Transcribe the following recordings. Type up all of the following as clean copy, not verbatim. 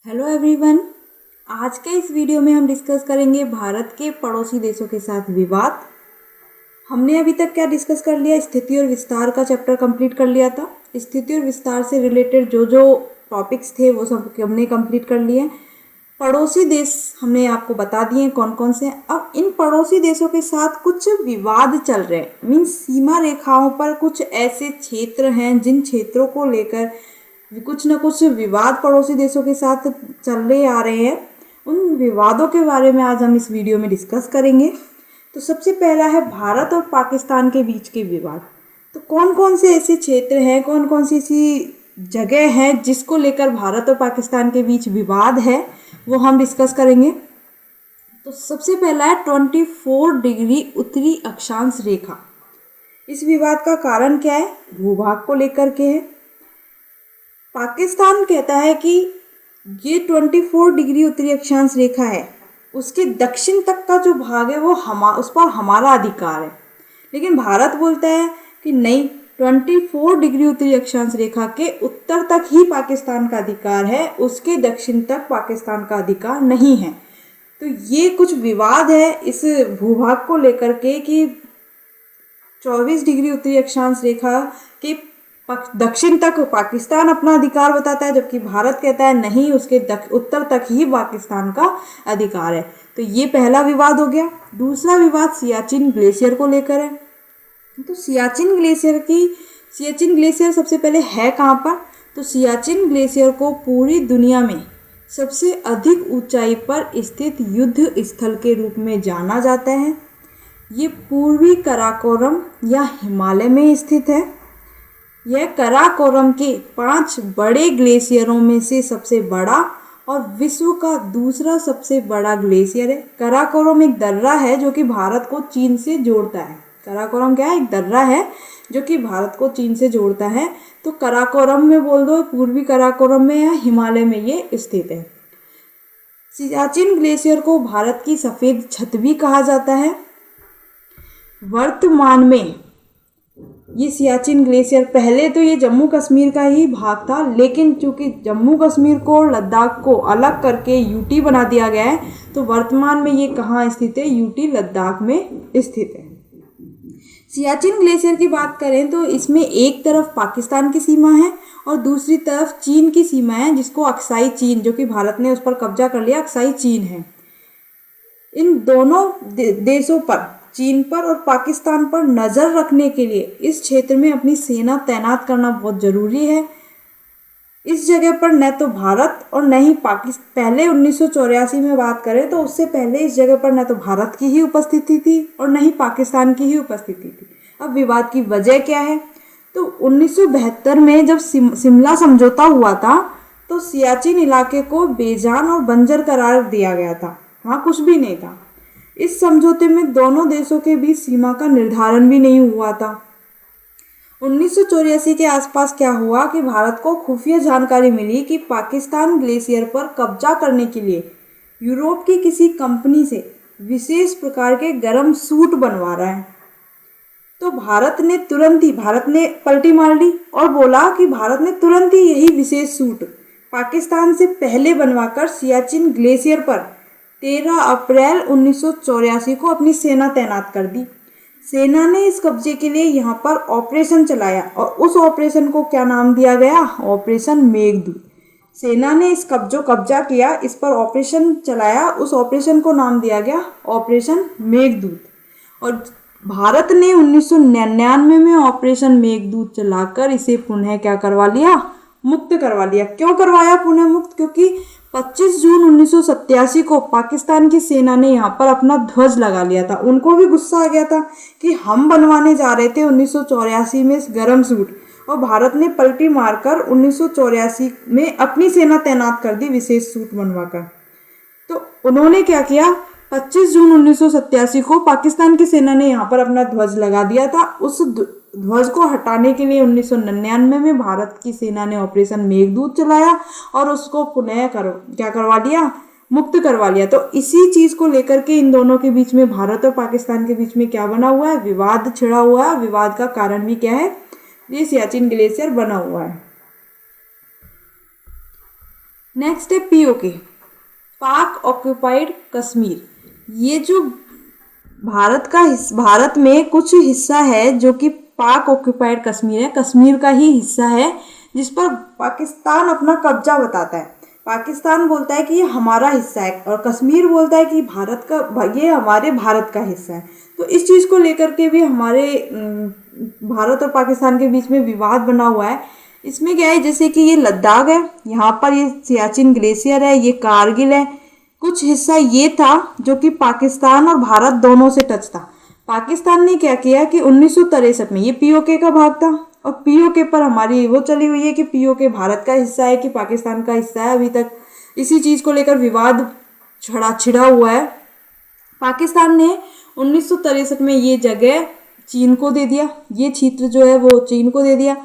Hello everyone. आज के इस वीडियो में हम डिस्कस करेंगे भारत के पड़ोसी देशों के साथ विवाद। हमने अभी तक क्या डिस्कस कर लिया, स्थिति और विस्तार का चैप्टर कंप्लीट कर लिया था। स्थिति और विस्तार से रिलेटेड जो जो टॉपिक्स थे वो सब हमने कंप्लीट कर लिए। पड़ोसी देश हमने आपको बता दिए कौन कौन से। अब इन पड़ोसी देशों के साथ कुछ विवाद चल रहे हैं, मीन्स सीमा रेखाओं पर कुछ ऐसे क्षेत्र हैं जिन क्षेत्रों को लेकर कुछ न कुछ विवाद पड़ोसी देशों के साथ चलते आ रहे हैं। उन विवादों के बारे में आज हम इस वीडियो में डिस्कस करेंगे। तो सबसे पहला है भारत और पाकिस्तान के बीच के विवाद। तो कौन कौन से ऐसे क्षेत्र हैं, कौन कौन सी ऐसी जगह है जिसको लेकर भारत और पाकिस्तान के बीच विवाद है, वो हम डिस्कस करेंगे। तो सबसे पहला है 24 डिग्री उत्तरी अक्षांश रेखा। इस विवाद का कारण क्या है? भूभाग को लेकर के है। पाकिस्तान कहता है कि ये 24 डिग्री उत्तरी अक्षांश रेखा है, उसके दक्षिण तक का जो भाग है वो उस पर हमारा अधिकार है। लेकिन भारत बोलता है कि नहीं, 24 डिग्री उत्तरी अक्षांश रेखा के उत्तर तक ही पाकिस्तान का अधिकार है, उसके दक्षिण तक पाकिस्तान का अधिकार नहीं है। तो ये कुछ विवाद है इस भूभाग को लेकर के कि 24 डिग्री उत्तरी अक्षांश रेखा के दक्षिण तक पाकिस्तान अपना अधिकार बताता है, जबकि भारत कहता है नहीं, उसके उत्तर तक ही पाकिस्तान का अधिकार है। तो ये पहला विवाद हो गया। दूसरा विवाद सियाचिन ग्लेशियर को लेकर है। तो सियाचिन ग्लेशियर सबसे पहले है कहाँ पर? तो सियाचिन ग्लेशियर को पूरी दुनिया में सबसे अधिक ऊंचाई पर स्थित युद्ध स्थल के रूप में जाना जाता है। ये पूर्वी कराकोरम या हिमालय में स्थित है। यह कराकोरम के 5 बड़े ग्लेशियरों में से सबसे बड़ा और विश्व का दूसरा सबसे बड़ा ग्लेशियर है। कराकोरम एक दर्रा है जो कि भारत को चीन से जोड़ता है। कराकोरम क्या है? एक दर्रा है जो कि भारत को चीन से जोड़ता है। तो कराकोरम में बोल दो, पूर्वी कराकोरम में या हिमालय में ये स्थित है। सियाचिन ग्लेशियर को भारत की सफ़ेद छत भी कहा जाता है। वर्तमान में ये सियाचिन ग्लेशियर, पहले तो ये जम्मू कश्मीर का ही भाग था, लेकिन चूंकि जम्मू कश्मीर को और लद्दाख को अलग करके यूटी बना दिया गया है, तो वर्तमान में ये कहाँ स्थित है? यूटी लद्दाख में स्थित है। सियाचिन ग्लेशियर की बात करें तो इसमें एक तरफ पाकिस्तान की सीमा है और दूसरी तरफ चीन की सीमा है, जिसको अक्साई चीन, जो कि भारत ने उस पर कब्जा कर लिया, अक्साई चीन है। इन दोनों देशों पर, चीन पर और पाकिस्तान पर नज़र रखने के लिए इस क्षेत्र में अपनी सेना तैनात करना बहुत ज़रूरी है। इस जगह पर न तो भारत और न ही पाकिस्तान, पहले 1984 में बात करें तो उससे पहले इस जगह पर न तो भारत की ही उपस्थिति थी और न ही पाकिस्तान की ही उपस्थिति थी। अब विवाद की वजह क्या है? तो 1972 में जब शिमला समझौता हुआ था, तो सियाचिन इलाके को बेजान और बंजर करार दिया गया था, वहाँ कुछ भी नहीं था। इस समझौते में दोनों देशों के बीच सीमा का निर्धारण भी नहीं हुआ था। 1984 के आसपास क्या हुआ कि भारत को खुफिया जानकारी मिली कि पाकिस्तान ग्लेशियर पर कब्जा करने के लिए यूरोप की किसी कंपनी से विशेष प्रकार के गर्म सूट बनवा रहा है। तो भारत ने पलटी मार ली और बोला कि भारत ने तुरंत ही यही विशेष सूट पाकिस्तान से पहले बनवाकर सियाचिन ग्लेशियर पर 13 अप्रैल 1984 को अपनी सेना तैनात कर दी। सेना ने इस कब्जे के लिए यहाँ पर ऑपरेशन चलाया और उस ऑपरेशन को क्या नाम दिया गया? ऑपरेशन मेघदूत। सेना ने इस कब्जा किया, इस पर ऑपरेशन चलाया, उस ऑपरेशन को नाम दिया गया ऑपरेशन मेघदूत। और भारत ने 1999 में ऑपरेशन मेघदूत चलाकर इसे पुनः क्या करवा लिया? मुक्त करवा लिया। क्यों करवाया पुनः मुक्त? क्योंकि 25 जून 1987 को पाकिस्तान की सेना ने यहाँ पर अपना ध्वज लगा लिया था। उनको भी गुस्सा आ गया था कि हम बनवाने जा रहे थे 1984 में गर्म सूट, और भारत ने पलटी मारकर 1984 में अपनी सेना तैनात कर दी विशेष सूट बनवाकर। तो उन्होंने क्या किया? 25 जून 1987 को पाकिस्तान की सेना ने यहाँ पर अपना ध्वज लगा दिया था। उस ध्वज को हटाने के लिए 1999 में भारत की सेना ने ऑपरेशन मेघदूत चलाया और उसको पुनः क्या करवा लिया? मुक्त करवा लिया। तो इसी चीज़ को लेकर के इन दोनों के बीच में, भारत और पाकिस्तान के बीच में क्या बना हुआ है? विवाद छिड़ा हुआ है। विवाद का कारण भी क्या है? ये सियाचिन ग्लेशियर बना हुआ है। नेक्स्ट है पीओके, पाक ऑक्यूपाइड कश्मीर। ये जो भारत में कुछ हिस्सा है जो कि पाक ऑक्यूपाइड कश्मीर है, कश्मीर का ही हिस्सा है, जिस पर पाकिस्तान अपना कब्जा बताता है। पाकिस्तान बोलता है कि ये हमारा हिस्सा है और कश्मीर बोलता है कि ये हमारे भारत का हिस्सा है। तो इस चीज़ को लेकर के भी हमारे भारत और पाकिस्तान के बीच में विवाद बना हुआ है। इसमें क्या है, जैसे कि ये लद्दाख है, यहाँ पर ये सियाचिन ग्लेशियर है, ये कारगिल है, कुछ हिस्सा ये था जो कि पाकिस्तान और भारत दोनों से टच था। पाकिस्तान ने क्या किया कि 1963 में, ये पीओके का भाग था और पीओके पर हमारी वो चली हुई है कि पीओके भारत का हिस्सा है कि पाकिस्तान का हिस्सा है। अभी तक इसी चीज़ को लेकर विवाद छिड़ा हुआ है। पाकिस्तान ने 1963 में ये जगह चीन को दे दिया, ये क्षेत्र जो है वो चीन को दे दिया।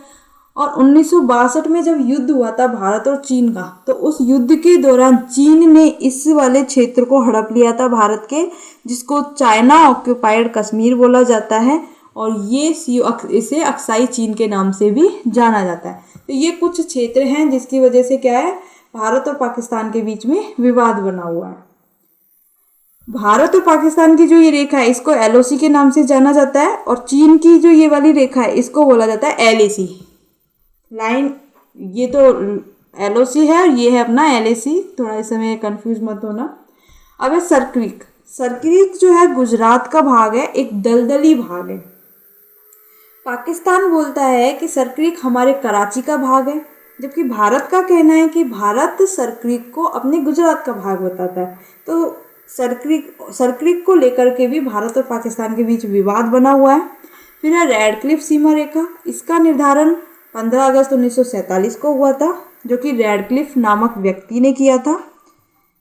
और 1962 में जब युद्ध हुआ था भारत और चीन का, तो उस युद्ध के दौरान चीन ने इस वाले क्षेत्र को हड़प लिया था भारत के, जिसको चाइना ऑक्यूपाइड कश्मीर बोला जाता है और ये इसे अक्साई चीन के नाम से भी जाना जाता है। तो ये कुछ क्षेत्र हैं जिसकी वजह से क्या है, भारत और पाकिस्तान के बीच में विवाद बना हुआ है। भारत और पाकिस्तान की जो ये रेखा है इसको एलओसी के नाम से जाना जाता है और चीन की जो ये वाली रेखा है इसको बोला जाता है एलएसी लाइन। ये तो एलओसी है और ये है अपना एलएसी, थोड़ा इस समय कंफ्यूज मत होना। अब है सरक्रीक। सरक्रीक जो है गुजरात का भाग है, एक दलदली भाग है। पाकिस्तान बोलता है कि सरक्रीक हमारे कराची का भाग है, जबकि भारत का कहना है कि भारत सरक्रीक को अपने गुजरात का भाग बताता है। तो सरक्रीक को लेकर के भी भारत और पाकिस्तान के बीच विवाद बना हुआ है। फिर है रेडक्लिफ सीमा रेखा। इसका निर्धारण 15 अगस्त 1947 को हुआ था, जो कि रेडक्लिफ नामक व्यक्ति ने किया था।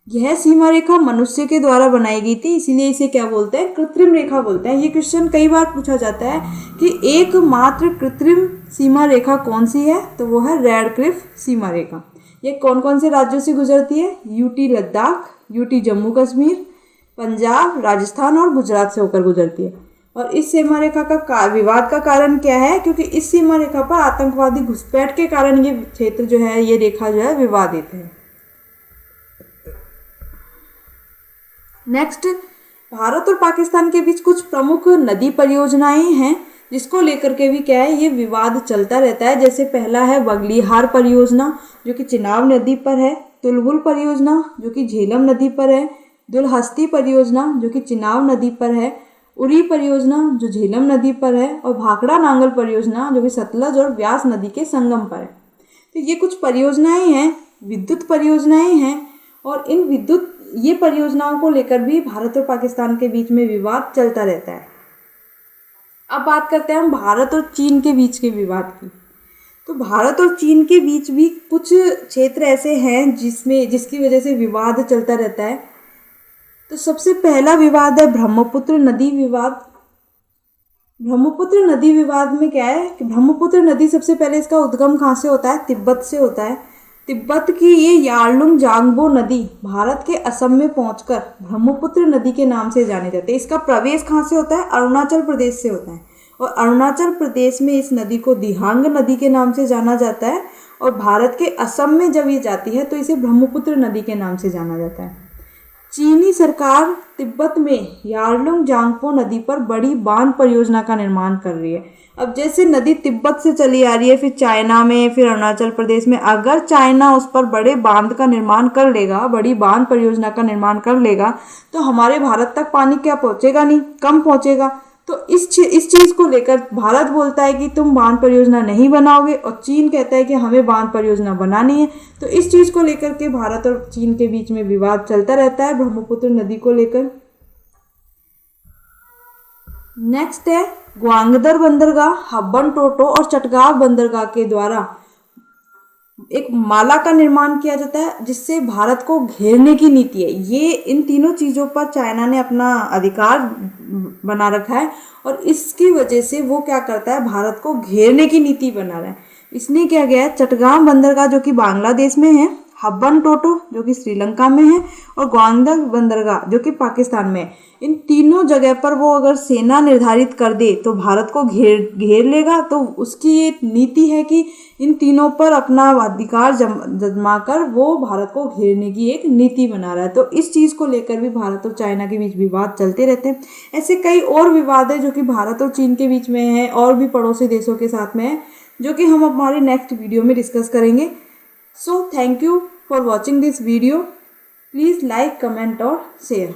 यह सीमा रेखा मनुष्य के द्वारा बनाई गई थी, इसीलिए इसे क्या बोलते हैं, कृत्रिम रेखा बोलते हैं। ये क्वेश्चन कई बार पूछा जाता है कि एकमात्र कृत्रिम सीमा रेखा कौन सी है, तो वो है रेडक्लिफ सीमा रेखा। ये कौन कौन से राज्यों से गुजरती है, यूटी लद्दाख, यूटी जम्मू कश्मीर, पंजाब, राजस्थान और गुजरात से होकर गुजरती है। और इस सीमा रेखा का विवाद का कारण क्या है, क्योंकि इस सीमा रेखा पर आतंकवादी घुसपैठ के कारण ये क्षेत्र जो है, ये रेखा जो है विवादित है। नेक्स्ट, भारत और पाकिस्तान के बीच कुछ प्रमुख नदी परियोजनाएं हैं जिसको लेकर के भी क्या है, ये विवाद चलता रहता है। जैसे पहला है बगलिहार परियोजना जो कि चिनाब नदी पर है, तुलबुल परियोजना जो कि झेलम नदी पर है, दुलहस्ती परियोजना जो कि चिनाब नदी पर है, उरी परियोजना जो झेलम नदी पर है और भाखड़ा नांगल परियोजना जो कि सतलज और व्यास नदी के संगम पर है। तो ये कुछ परियोजनाएं हैं, विद्युत परियोजनाएं हैं और ये परियोजनाओं को लेकर भी भारत और पाकिस्तान के बीच में विवाद चलता रहता है। अब बात करते हैं हम भारत और चीन के बीच के विवाद की। तो भारत और चीन के बीच भी कुछ क्षेत्र ऐसे हैं जिसकी वजह से विवाद चलता रहता है। तो सबसे पहला विवाद है ब्रह्मपुत्र नदी विवाद। ब्रह्मपुत्र नदी विवाद में क्या है कि ब्रह्मपुत्र नदी सबसे पहले इसका उद्गम कहाँ से होता है, तिब्बत से होता है। तिब्बत की ये यारलुंग जांगबो नदी भारत के असम में पहुंचकर ब्रह्मपुत्र नदी के नाम से जाने जाते हैं। इसका प्रवेश कहाँ से होता है, अरुणाचल प्रदेश से होता है और अरुणाचल प्रदेश में इस नदी को दिहांग नदी के नाम से जाना जाता है और भारत के असम में जब ये जाती है तो इसे ब्रह्मपुत्र नदी के नाम से जाना जाता है। चीनी सरकार तिब्बत में यारलुंग जांगपो नदी पर बड़ी बांध परियोजना का निर्माण कर रही है। अब जैसे नदी तिब्बत से चली आ रही है, फिर चाइना में, फिर अरुणाचल प्रदेश में, अगर चाइना उस पर बड़े बांध का निर्माण कर लेगा, बड़ी बांध परियोजना का निर्माण कर लेगा, तो हमारे भारत तक पानी क्या पहुंचेगा, नहीं कम पहुंचेगा। तो इस चीज़ को लेकर भारत बोलता है कि तुम बांध परियोजना नहीं बनाओगे और चीन कहता है कि हमें बांध परियोजना बनानी है। तो इस चीज़ को लेकर के भारत और चीन के बीच में विवाद चलता रहता है ब्रह्मपुत्र नदी को लेकर। नेक्स्ट है ग्वांगदर बंदरगाह, हब्बन टोटो और चटगांव बंदरगाह के द्वारा एक माला का निर्माण किया जाता है जिससे भारत को घेरने की नीति है। ये इन तीनों चीज़ों पर चाइना ने अपना अधिकार बना रखा है और इसकी वजह से वो क्या करता है, भारत को घेरने की नीति बना रहा है। इसने क्या किया है, चटगांव बंदरगाह जो कि बांग्लादेश में है, हब्बन टोटो जो कि श्रीलंका में है और ग्वादर बंदरगाह जो कि पाकिस्तान में है। इन तीनों जगह पर वो अगर सेना निर्धारित कर दे तो भारत को घेर लेगा। तो उसकी ये नीति है कि इन तीनों पर अपना अधिकार जमा कर वो भारत को घेरने की एक नीति बना रहा है। तो इस चीज़ को लेकर भी भारत और चाइना के बीच विवाद चलते रहते हैं। ऐसे कई और विवाद है जो कि भारत और चीन के बीच में है और भी पड़ोसी देशों के साथ में है, जो कि हम हमारी नेक्स्ट वीडियो में डिस्कस करेंगे। So thank you for watching this video. Please like, comment और शेयर।